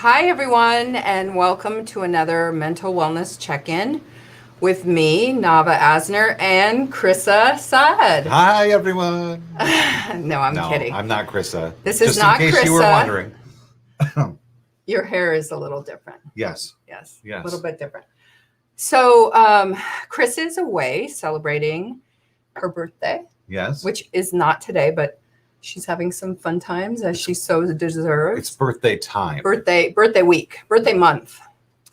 Hi, everyone, and welcome to another mental wellness check-in with me, Navah Asner, and Chrisa Saad. Hi, everyone. No, I'm No, kidding. I'm not Chrisa. This is Just not in case you were Chrisa. wondering. Your hair is a little different. Yes. Yes, Yes. a little bit different. So, Chris is away celebrating her birthday, Yes. which is not today, but she's having some fun times as she so deserves. It's birthday time. Birthday week, birthday month.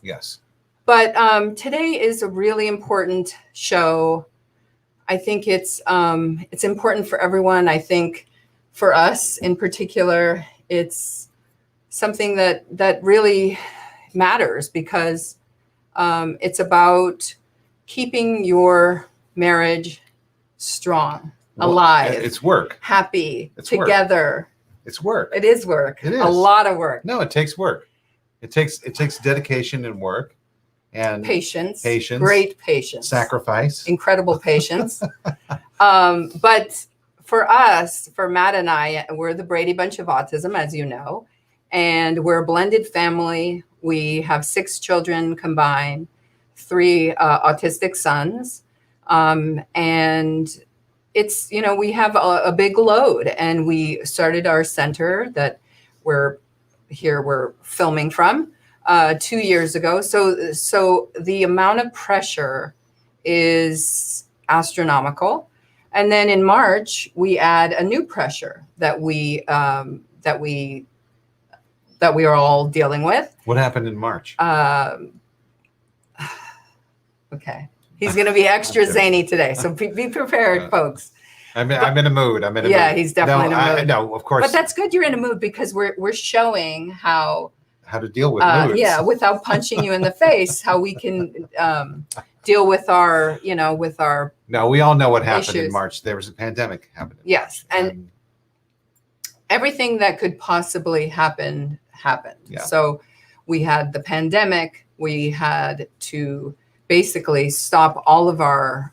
Yes. But today is a really important show. I think it's important for everyone. I think for us in particular, it's something that really matters because it's about keeping your marriage strong, alive. It's work. Happy, It's together. Work. It's work. It is work. It is. A lot of work. No, it takes work. It takes dedication and work and patience, great patience, sacrifice, incredible patience. But for us, for Matt and I, we're the Brady Bunch of Autism, as you know, and we're a blended family. We have 6 children combined, 3 autistic sons, and it's, we have a big load, and we started our center that we're filming from 2 years ago. So the amount of pressure is astronomical. And then in March, we add a new pressure that we are all dealing with. What happened in March? Okay. He's going to be extra zany today. So be prepared, folks. I'm in a mood. I'm in a mood. Yeah, he's definitely in a mood. No, of course. But that's good you're in a mood because we're showing how to deal with moods. Yeah, without punching you in the face, how we can deal with our, with our No, we all know what happened issues. In March. There was a pandemic happening. Yes, and everything that could possibly happen happened. Yeah. So we had the pandemic. We had to basically stop all of our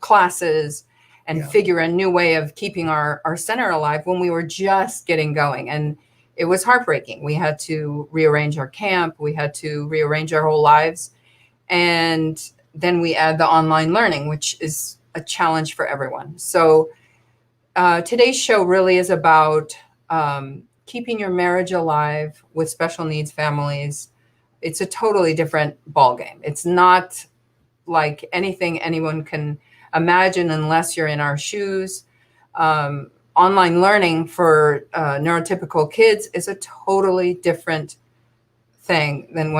classes and figure a new way of keeping our center alive when we were just getting going. And it was heartbreaking. We had to rearrange our camp. We had to rearrange our whole lives. And then we add the online learning, which is a challenge for everyone. So today's show really is about keeping your marriage alive with special needs families. It's a totally different ballgame. It's not like anything anyone can imagine unless you're in our shoes. Online learning for neurotypical kids is a totally different thing than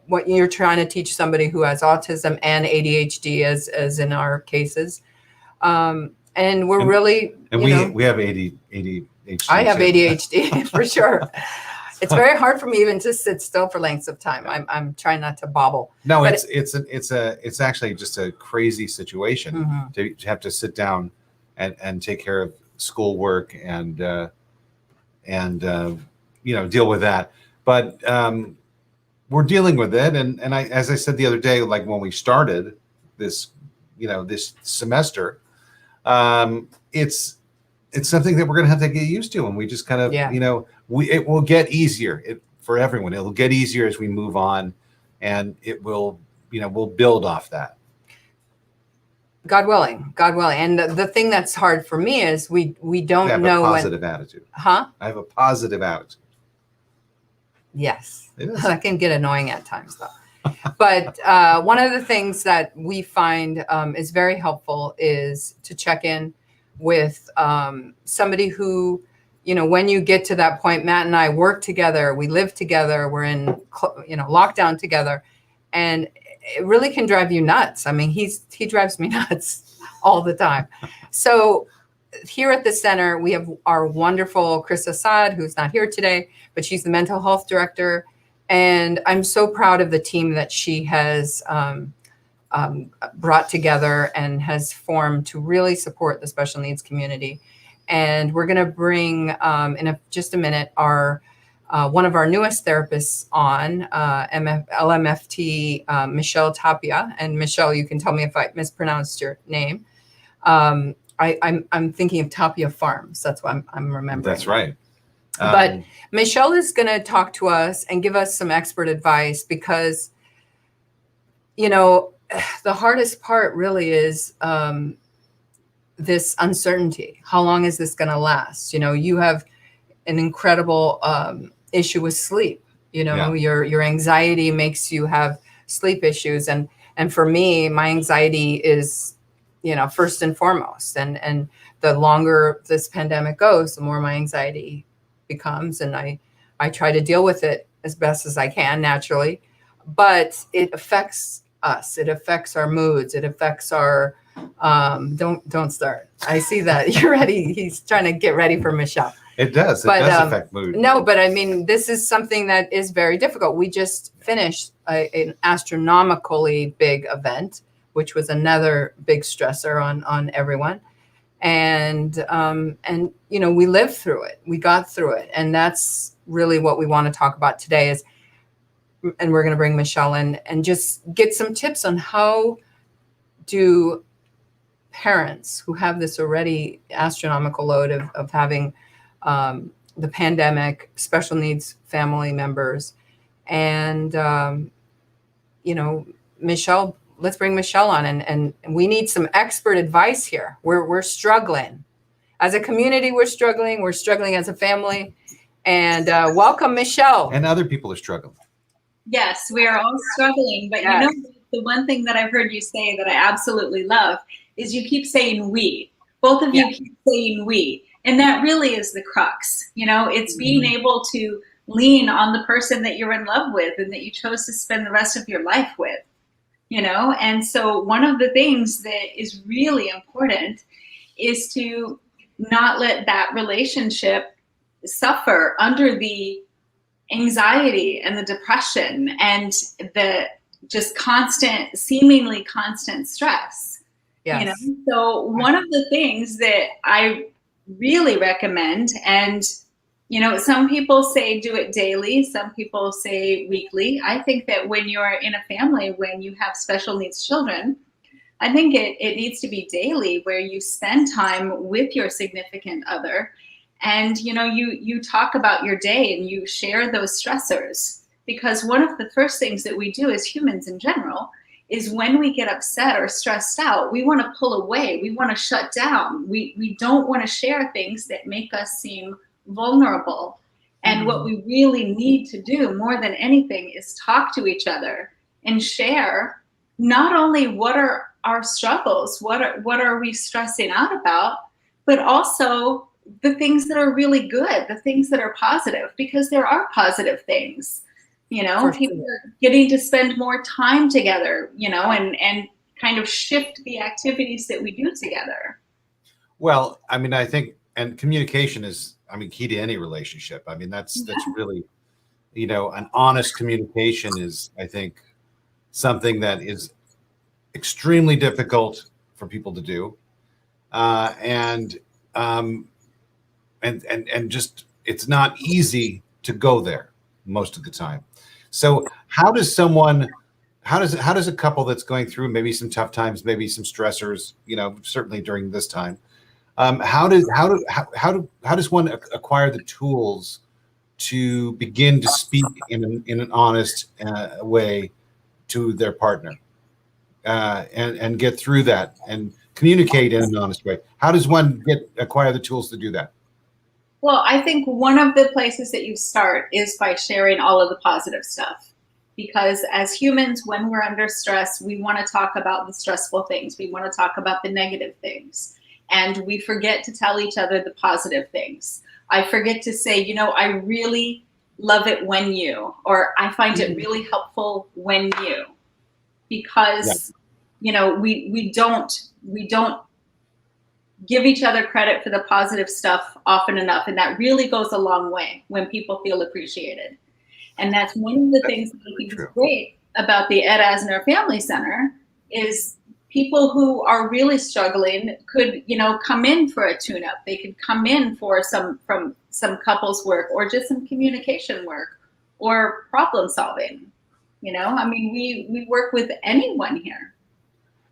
what you're trying to teach somebody who has autism and ADHD, as in our cases. And we have ADHD. I have ADHD for sure. It's very hard for me even to sit still for lengths of time. I'm trying not to bobble. No, it's actually just a crazy situation to have to sit down and take care of schoolwork and deal with that. But we're dealing with it, and as I said the other day, like when we started this semester, it's something that we're going to have to get used to, and we just kind of it will get easier for everyone. It'll get easier as we move on, and it will we'll build off that. God willing. And the thing that's hard for me is we don't know when. I have a positive attitude. Huh? I have a positive attitude. Yes. That can get annoying at times, though. But one of the things that we find is very helpful is to check in with somebody who, when you get to that point. Matt and I work together, we live together, we're in lockdown together, and it really can drive you nuts. I mean, he drives me nuts all the time. So here at the center, we have our wonderful Chrisa Saad, who's not here today, but she's the mental health director. And I'm so proud of the team that she has brought together and has formed to really support the special needs community. And we're going to bring in just a minute our one of our newest therapists on, LMFT, Michelle Tapia. And Michelle, you can tell me if I mispronounced your name. I'm thinking of Tapia Farms. That's what I'm remembering. That's right. But Michelle is going to talk to us and give us some expert advice because, the hardest part really is this uncertainty. How long is this going to last? You have an incredible issue with sleep. Your anxiety makes you have sleep issues. And for me, my anxiety is, first and foremost. And the longer this pandemic goes, the more my anxiety becomes. And I try to deal with it as best as I can, naturally. But it affects us. It affects our moods. It affects our, don't start. I see that you're ready. He's trying to get ready for Michelle. It does. It does affect mood. No, but I mean, this is something that is very difficult. We just finished an astronomically big event, which was another big stressor on everyone. And we lived through it. We got through it. And that's really what we want to talk about today and we're going to bring Michelle in and just get some tips on how do parents who have this already astronomical load of having the pandemic, special needs family members, and Michelle. Let's bring Michelle on, and we need some expert advice here. We're struggling as a community. We're struggling as a family, and welcome, Michelle. And other people are struggling. Yes, we are all struggling, but yes. The one thing that I've heard you say that I absolutely love is you keep saying we. Both of you keep saying we. And that really is the crux. It's being able to lean on the person that you're in love with and that you chose to spend the rest of your life with, And so one of the things that is really important is to not let that relationship suffer under the anxiety and the depression and the just seemingly constant stress. Yes. So one of the things that I really recommend, and some people say do it daily, some people say weekly. I think that when you're in a family, when you have special needs children, I think it needs to be daily, where you spend time with your significant other and you talk about your day and you share those stressors. Because one of the first things that we do as humans in general is when we get upset or stressed out, we want to pull away. We want to shut down. We don't want to share things that make us seem vulnerable. And what we really need to do more than anything is talk to each other and share not only what are our struggles, what are we stressing out about, but also the things that are really good, the things that are positive, because there are positive things. People are getting to spend more time together, and kind of shift the activities that we do together. Well, I mean, I think, and communication is, key to any relationship. That's really, an honest communication is, I think, something that is extremely difficult for people to do. And just, it's not easy to go there most of the time. So how does a couple that's going through maybe some tough times, maybe some stressors, certainly during this time, how does one acquire the tools to begin to speak in an honest way to their partner, and get through that and communicate in an honest way? How does one acquire the tools to do that? Well, I think one of the places that you start is by sharing all of the positive stuff. Because as humans, when we're under stress, we want to talk about the stressful things. We want to talk about the negative things. And we forget to tell each other the positive things. I forget to say, I really love it when you, or I find it really helpful when you, because, we don't give each other credit for the positive stuff often enough. And that really goes a long way when people feel appreciated. And that's one of the things that I think is great about the Ed Asner Family Center is people who are really struggling could, come in for a tune-up. They could come in for some couples work or just some communication work or problem solving. We work with anyone here.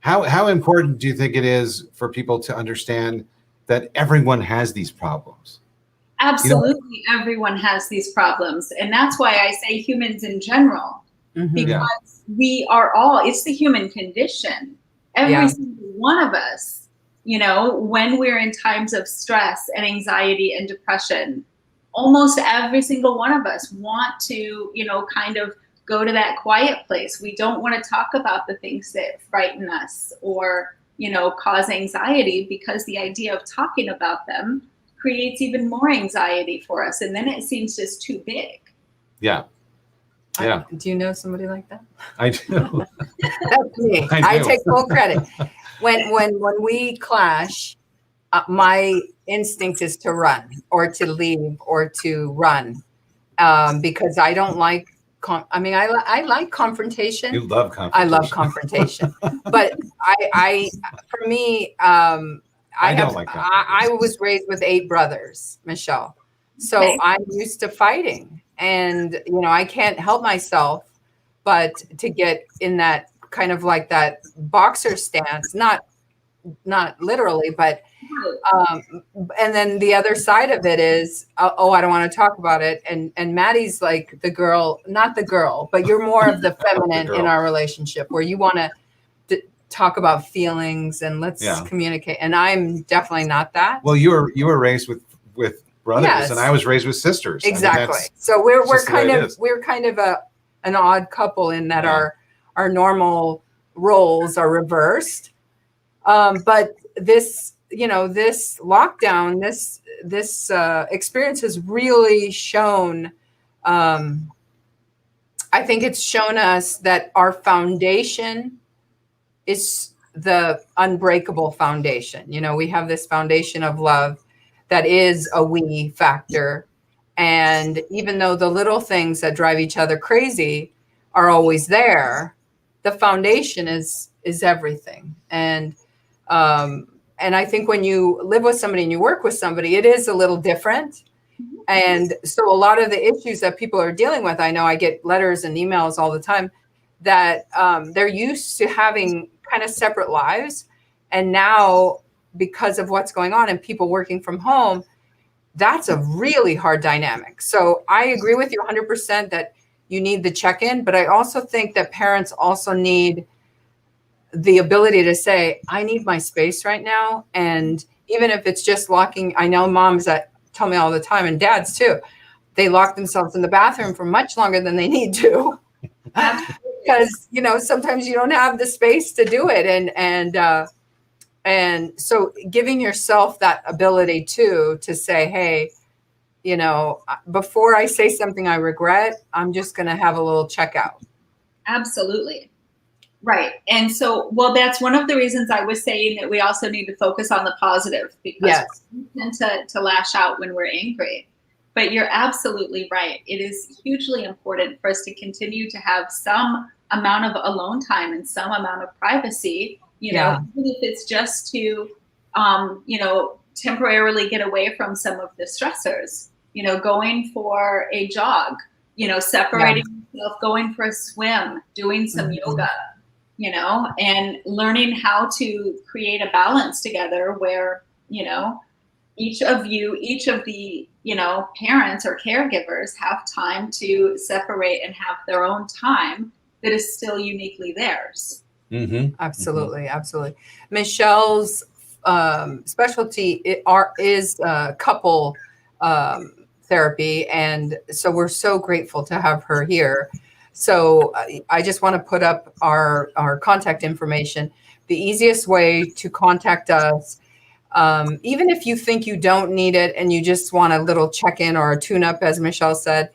How important do you think it is for people to understand that everyone has these problems? Absolutely, everyone has these problems. And that's why I say humans in general, because we are all, it's the human condition. Every single one of us, when we're in times of stress and anxiety and depression, almost every single one of us want to, kind of go to that quiet place. We don't want to talk about the things that frighten us or, cause anxiety, because the idea of talking about them creates even more anxiety for us. And then it seems just too big. Yeah. Yeah. Do you know somebody like that? I do. That's me. I take full credit. When we clash, my instinct is to run or to leave or to run, because I don't like. I like confrontation. You love confrontation. I love confrontation, but for me, I was raised with 8 brothers, Michelle, so I'm used to fighting, and I can't help myself but to get in that kind of like that boxer stance, not literally, but and then the other side of it is, I don't want to talk about it, and Maddie's like the girl, not the girl, but you're more of the feminine in our relationship, where you want to talk about feelings and let's communicate, and I'm definitely not that. Well, you were raised with brothers, and I was raised with sisters. Exactly. So we're kind of an odd couple in that our normal roles are reversed. But this lockdown, this experience has really shown, I think it's shown us that our foundation is the unbreakable foundation. We have this foundation of love that is a we factor. And even though the little things that drive each other crazy are always there, the foundation is everything. And I think when you live with somebody and you work with somebody, it is a little different. And so a lot of the issues that people are dealing with, I know I get letters and emails all the time that they're used to having kind of separate lives. And now, because of what's going on and people working from home, that's a really hard dynamic. So I agree with you 100% that you need the check-in, but I also think that parents also need the ability to say, I need my space right now. And even if it's just locking, I know moms that tell me all the time, and dads too, they lock themselves in the bathroom for much longer than they need to. Because, sometimes you don't have the space to do it. And so giving yourself that ability to say, hey, before I say something I regret, I'm just going to have a little checkout. Absolutely. Right. And so, that's one of the reasons I was saying that we also need to focus on the positive, because we tend to lash out when we're angry. But you're absolutely right. It is hugely important for us to continue to have some amount of alone time and some amount of privacy, even if it's just to, temporarily get away from some of the stressors, going for a jog, separating yourself, going for a swim, doing some yoga, and learning how to create a balance together where, each of the, parents or caregivers have time to separate and have their own time that is still uniquely theirs. Mm-hmm. Absolutely. Mm-hmm. Absolutely. Michelle's specialty is couple therapy. And so we're so grateful to have her here. So I just want to put up our contact information. The easiest way to contact us, even if you think you don't need it and you just want a little check-in or a tune-up, as Michelle said,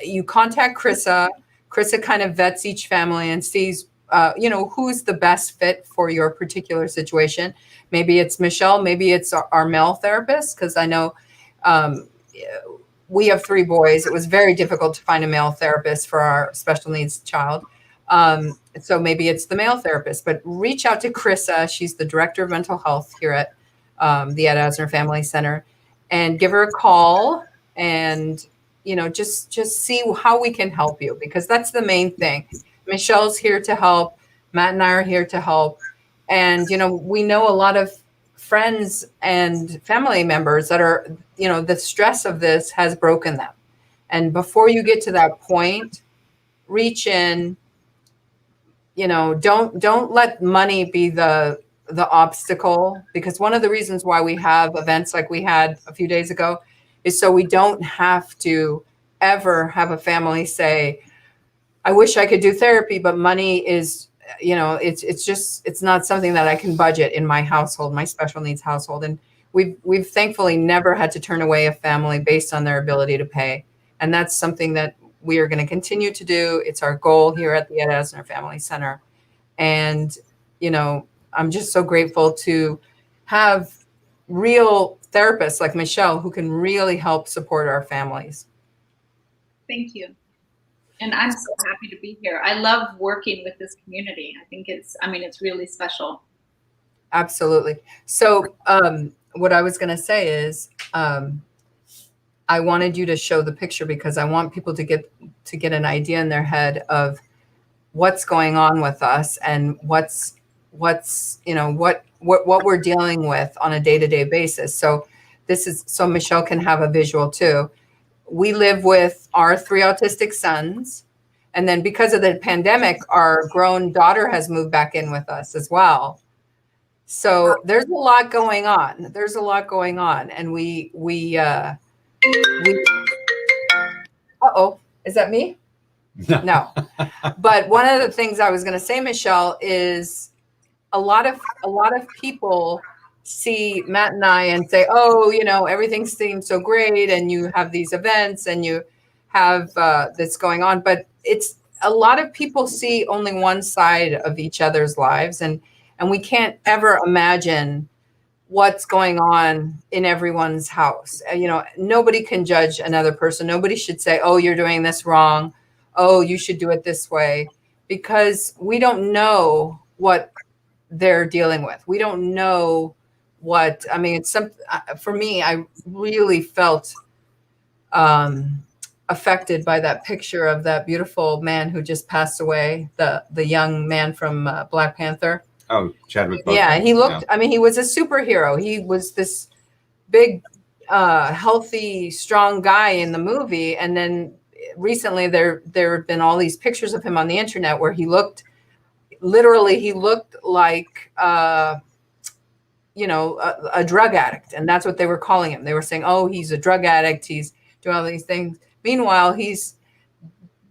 you contact Chrisa. Chrisa kind of vets each family and sees, who's the best fit for your particular situation. Maybe it's Michelle, maybe it's our male therapist, because I know we have 3 boys. It was very difficult to find a male therapist for our special needs child. So maybe it's the male therapist, but reach out to Chrisa. She's the director of mental health here at the Ed Asner Family Center, and give her a call and, just see how we can help you, because that's the main thing. Michelle's here to help. Matt and I are here to help. And, we know a lot of friends and family members that are, the stress of this has broken them. And before you get to that point, reach in, don't let money be the obstacle, because one of the reasons why we have events like we had a few days ago is so we don't have to ever have a family say, I wish I could do therapy, but money is, it's not something that I can budget in my household, my special needs household. And we've thankfully never had to turn away a family based on their ability to pay. And that's something that we are going to continue to do. It's our goal here at the Ed Asner Family Center. And, I'm just so grateful to have real therapists like Michelle who can really help support our families. Thank you. And I'm so happy to be here. I love working with this community. I think it's really special. Absolutely. So what I was going to say is I wanted you to show the picture because I want people to get an idea in their head of what's going on with us and what we're dealing with on a day-to-day basis. So so Michelle can have a visual too. We live with our 3 autistic sons. And then because of the pandemic, our grown daughter has moved back in with us as well. So there's a lot going on. And uh-oh, is that me? No. But one of the things I was going to say, Michelle, is a lot of people see Matt and I and say, oh, everything seems so great. And you have these events and you have this going on. But it's a lot of people see only one side of each other's lives. And we can't ever imagine what's going on in everyone's house. Nobody can judge another person. Nobody should say, oh, you're doing this wrong. Oh, you should do it this way, because we don't know what they're dealing with. We don't know it's for me, I really felt affected by that picture of that beautiful man who just passed away, the young man from Black Panther. Oh, Chadwick Boseman. Yeah, he looked, he was a superhero. He was this big, healthy, strong guy in the movie. And then recently there have been all these pictures of him on the internet where he looked like, a drug addict. And that's what they were calling him. They were saying, oh, he's a drug addict. He's doing all these things. Meanwhile, he's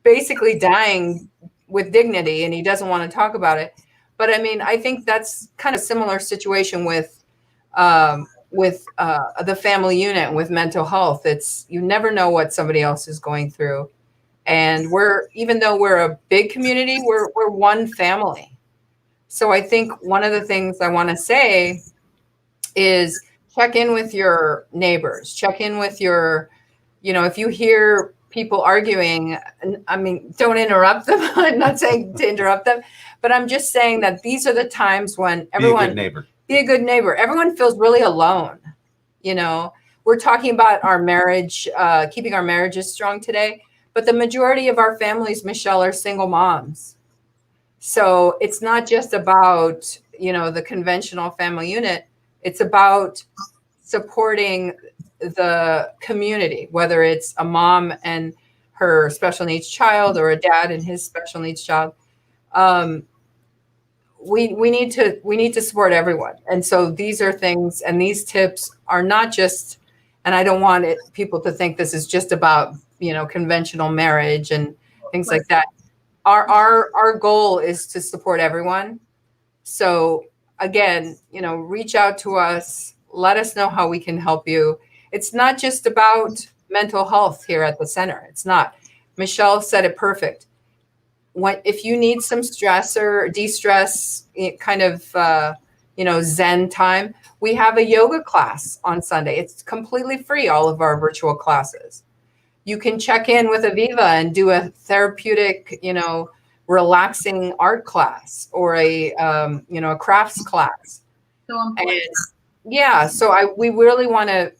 basically dying with dignity and he doesn't want to talk about it. But I think that's kind of a similar situation with the family unit with mental health. It's, you never know what somebody else is going through. And even though we're a big community, we're one family. So I think one of the things I want to say is check in with your neighbors, check in with your, if you hear people arguing, don't interrupt them. I'm not saying to interrupt them, but I'm just saying that these are the times when everyone be a good neighbor. Everyone feels really alone. We're talking about our marriage, keeping our marriages strong today, but the majority of our families, Michelle, are single moms. So it's not just about, the conventional family unit. It's about supporting the community, whether it's a mom and her special needs child or a dad and his special needs child. We need to support everyone. And so these are things, and these tips are not just, and I don't want people to think this is just about, conventional marriage and things like that. Our goal is to support everyone. So again, reach out to us, let us know how we can help you. It's not just about mental health here at the center. It's not. Michelle said it perfect. If you need some stress or de-stress kind of, Zen time, we have a yoga class on Sunday. It's completely free, all of our virtual classes. You can check in with Aviva and do a therapeutic, relaxing art class or a crafts class. So important. So we really want to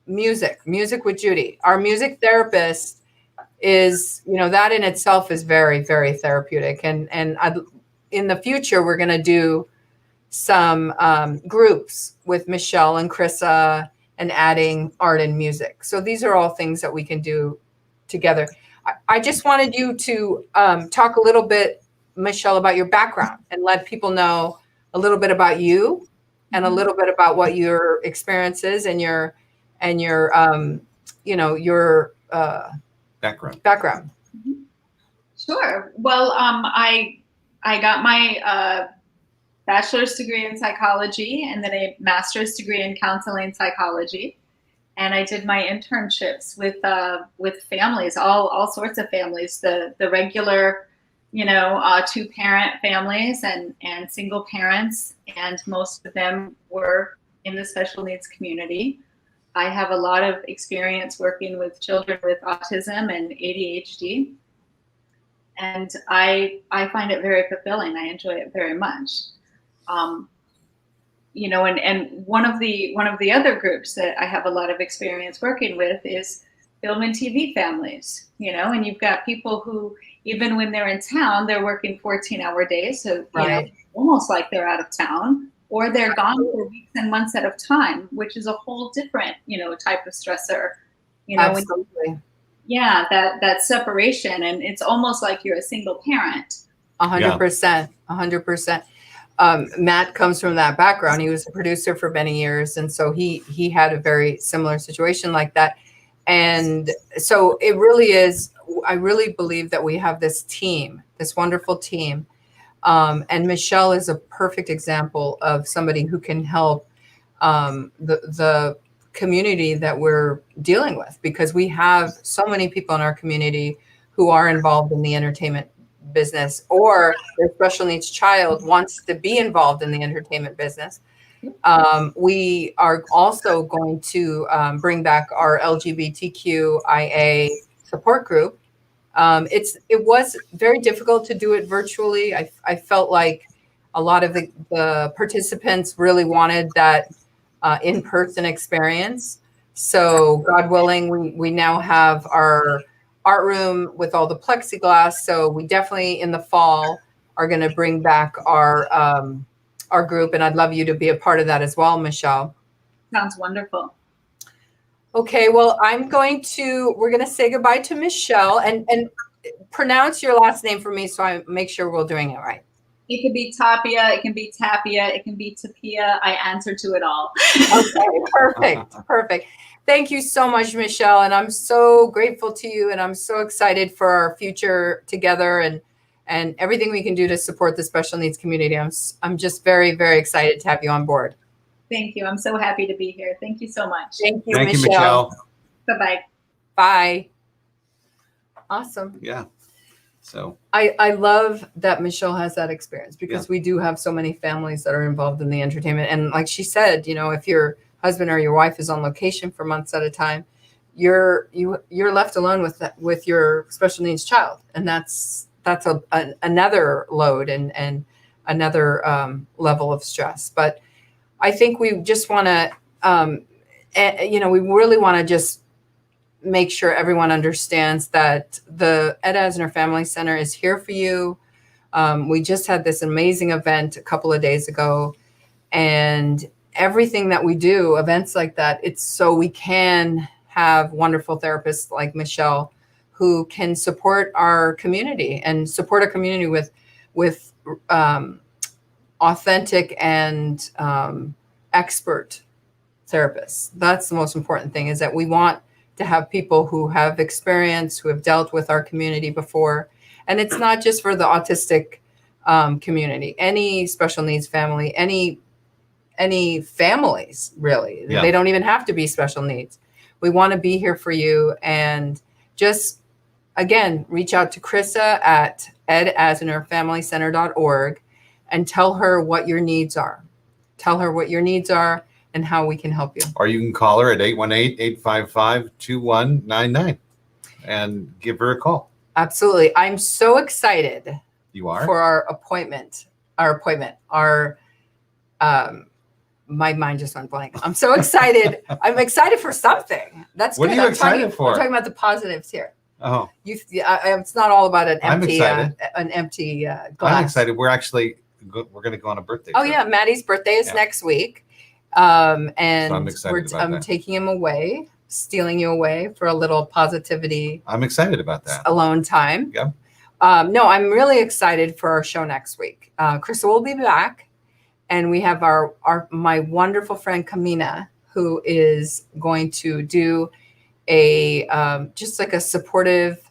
music with Judy. Our music therapist is, that in itself is very, very therapeutic. And in the future, we're going to do, some groups with Michelle and Chrisa and adding art and music. So these are all things that we can do together. I just wanted you to talk a little bit, Michelle, about your background and let people know a little bit about you and a little bit about what your experience is and your background. Sure. Well, I got my bachelor's degree in psychology and then a master's degree in counseling psychology. And I did my internships with families, all sorts of families, the regular, 2-parent families and single parents, and most of them were in the special needs community. I have a lot of experience working with children with autism and ADHD, and I find it very fulfilling. I enjoy it very much. And one of the other groups that I have a lot of experience working with is film and TV families, and you've got people who, even when they're in town, they're working 14-hour days. So, almost like they're out of town, or they're gone for weeks and months at a time, which is a whole different, type of stressor, Absolutely. That separation. And it's almost like you're a single parent. 100%, 100%. Matt comes from that background. He was a producer for many years. And so he had a very similar situation like that. And so it really is, I really believe that we have this team, this wonderful team. And Michelle is a perfect example of somebody who can help the community that we're dealing with, because we have so many people in our community who are involved in the entertainment business, or their special needs child wants to be involved in the entertainment business. We are also going to bring back our LGBTQIA support group. It was very difficult to do it virtually. I felt like a lot of the participants really wanted that in-person experience. So God willing, we now have our art room with all the plexiglass. So we definitely in the fall are going to bring back our group, and I'd love you to be a part of that as well, Michelle. Sounds wonderful. Okay, well, we're going to say goodbye to Michelle and pronounce your last name for me so I make sure we're doing it right. It could be Tapia, it can be Tapia, it can be Tapia. I answer to it all. Okay, perfect. Thank you so much, Michelle. And I'm so grateful to you. And I'm so excited for our future together and everything we can do to support the special needs community. I'm just very, very excited to have you on board. Thank you. I'm so happy to be here. Thank you so much. Thank you, Michelle. Bye-bye. Bye. Awesome. Yeah. So I love that Michelle has that experience, because we do have so many families that are involved in the entertainment. And like she said, if your husband or your wife is on location for months at a time, you're left alone with your special needs child. And that's another load and another level of stress. But I think we just want to, we really want to just make sure everyone understands that the Ed Asner Family Center is here for you. We just had this amazing event a couple of days ago, and everything that we do, events like that, it's so we can have wonderful therapists like Michelle who can support our community and support our community with authentic and expert therapists. That's the most important thing, is that we want to have people who have experience, who have dealt with our community before. And it's not just for the autistic community, any special needs family, any families, really. Yeah. They don't even have to be special needs. We want to be here for you. And just, again, reach out to Chrisa at edasnerfamilycenter.org and tell her what your needs are. Tell her what your needs are and how we can help you. Or you can call her at 818-855-2199 and give her a call. Absolutely. I'm so excited. You are? For our appointment. My mind just went blank. I'm so excited. I'm excited for something. That's what good. Are you excited for? I'm talking about the positives here. Oh, it's not all about an empty glass. I'm excited. We're actually we're going to go on a birthday. Oh trip. yeah, Maddie's birthday is Yeah. next week, So and I'm excited about I'm that. taking him away, stealing you away for a little positivity I'm excited about that. alone time. Yeah. No, I'm really excited for our show next week. Chrisa will be back, and we have my wonderful friend Kamina, who is going to do a just like a supportive.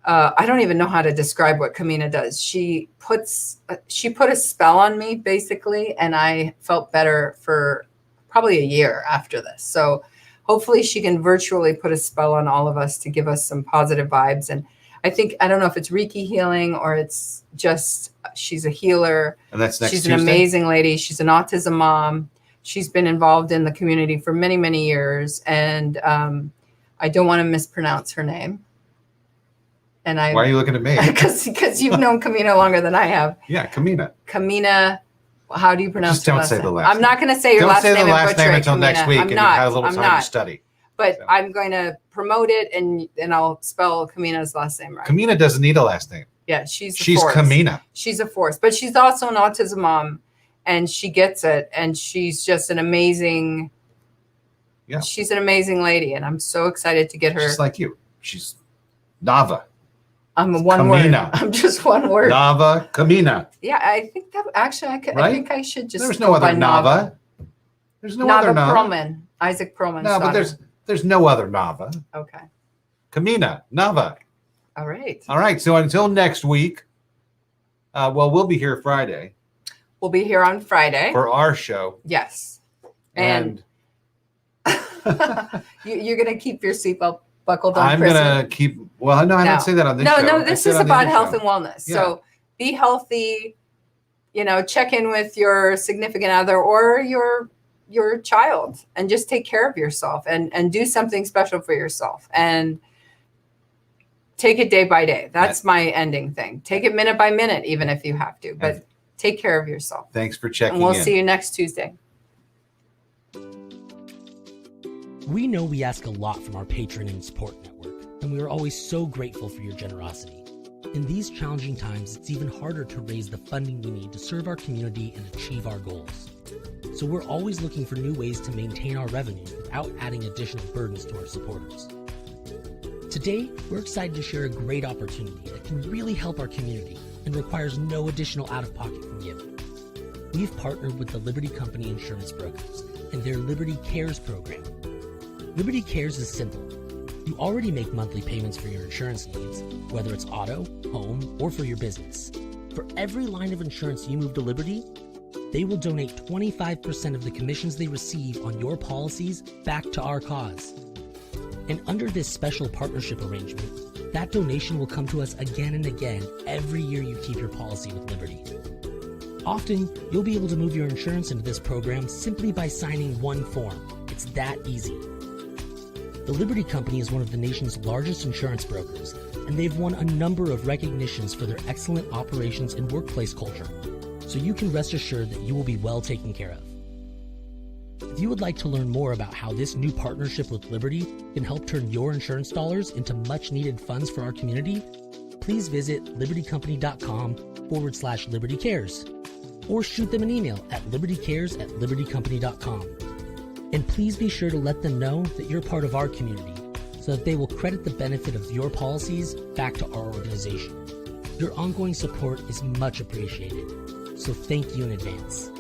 I don't even know how to describe what Kamina does. She put a spell on me basically, and I felt better for probably a year after this. So hopefully she can virtually put a spell on all of us to give us some positive vibes. And I don't know if it's Reiki healing or it's just, she's a healer. And that's next She's Tuesday? an amazing lady. She's an autism mom. She's been involved in the community for many, many years. And I don't want to mispronounce her name. And Why are you looking at me? Because you've known Kamina longer than I have. Yeah, Kamina. Kamina, how do you pronounce Just don't your say last the name? last I'm not going to say your Don't last say name the and last butcher name it, until next Kamina. week, I'm and you not. have a little I'm time not. to study. But So. I'm going to promote it, and I'll spell Kamina's last name right. Kamina doesn't need a last name. Yeah, she's She's Kamina. She's a force, but she's also an autism mom, and she gets it, and she's just an amazing. Yeah. She's an amazing lady, and I'm so excited to get her. Just like you. She's Navah. I'm a one word. Kamina. I'm just one word. Navah Kamina. Yeah, I think that actually I Right? think I should just. There's go no other by Navah. There's no other Navah Navah. Perlman, Isaac Perlman's No, but daughter. there's no other Navah. Okay. Kamina, Navah. All right. All right. So until next week, we'll be here Friday We'll be here on Friday. for our show. Yes. And You're going to keep your seatbelt buckled on. I'm Chrisa? going to keep, well, no, I don't say that on this show. No, I this say it is on the about other health show. and wellness. Yeah. So be healthy, check in with your significant other or your child and just take care of yourself and do something special for yourself and take it day by day. That's my ending thing. Take it minute by minute, even if you have to, but take care of yourself. Thanks for checking And we'll in. see you next Tuesday. We know we ask a lot from our patron and support network, and we are always so grateful for your generosity. In these challenging times, it's even harder to raise the funding we need to serve our community and achieve our goals. So we're always looking for new ways to maintain our revenue without adding additional burdens to our supporters. Today, we're excited to share a great opportunity that can really help our community and requires no additional out-of-pocket from you. We've partnered with the Liberty Company Insurance Brokers and their Liberty Cares program. Liberty Cares is simple. You already make monthly payments for your insurance needs, whether it's auto, home, or for your business. For every line of insurance you move to Liberty, they will donate 25% of the commissions they receive on your policies back to our cause. And under this special partnership arrangement, that donation will come to us again and again every year you keep your policy with Liberty. Often, you'll be able to move your insurance into this program simply by signing one form. It's that easy. The Liberty Company is one of the nation's largest insurance brokers, and they've won a number of recognitions for their excellent operations and workplace culture, so you can rest assured that you will be well taken care of. If you would like to learn more about how this new partnership with Liberty can help turn your insurance dollars into much-needed funds for our community, please visit libertycompany.com/libertycares, or shoot them an email at libertycares@libertycompany.com. And please be sure to let them know that you're part of our community so that they will credit the benefit of your policies back to our organization. Your ongoing support is much appreciated, so thank you in advance.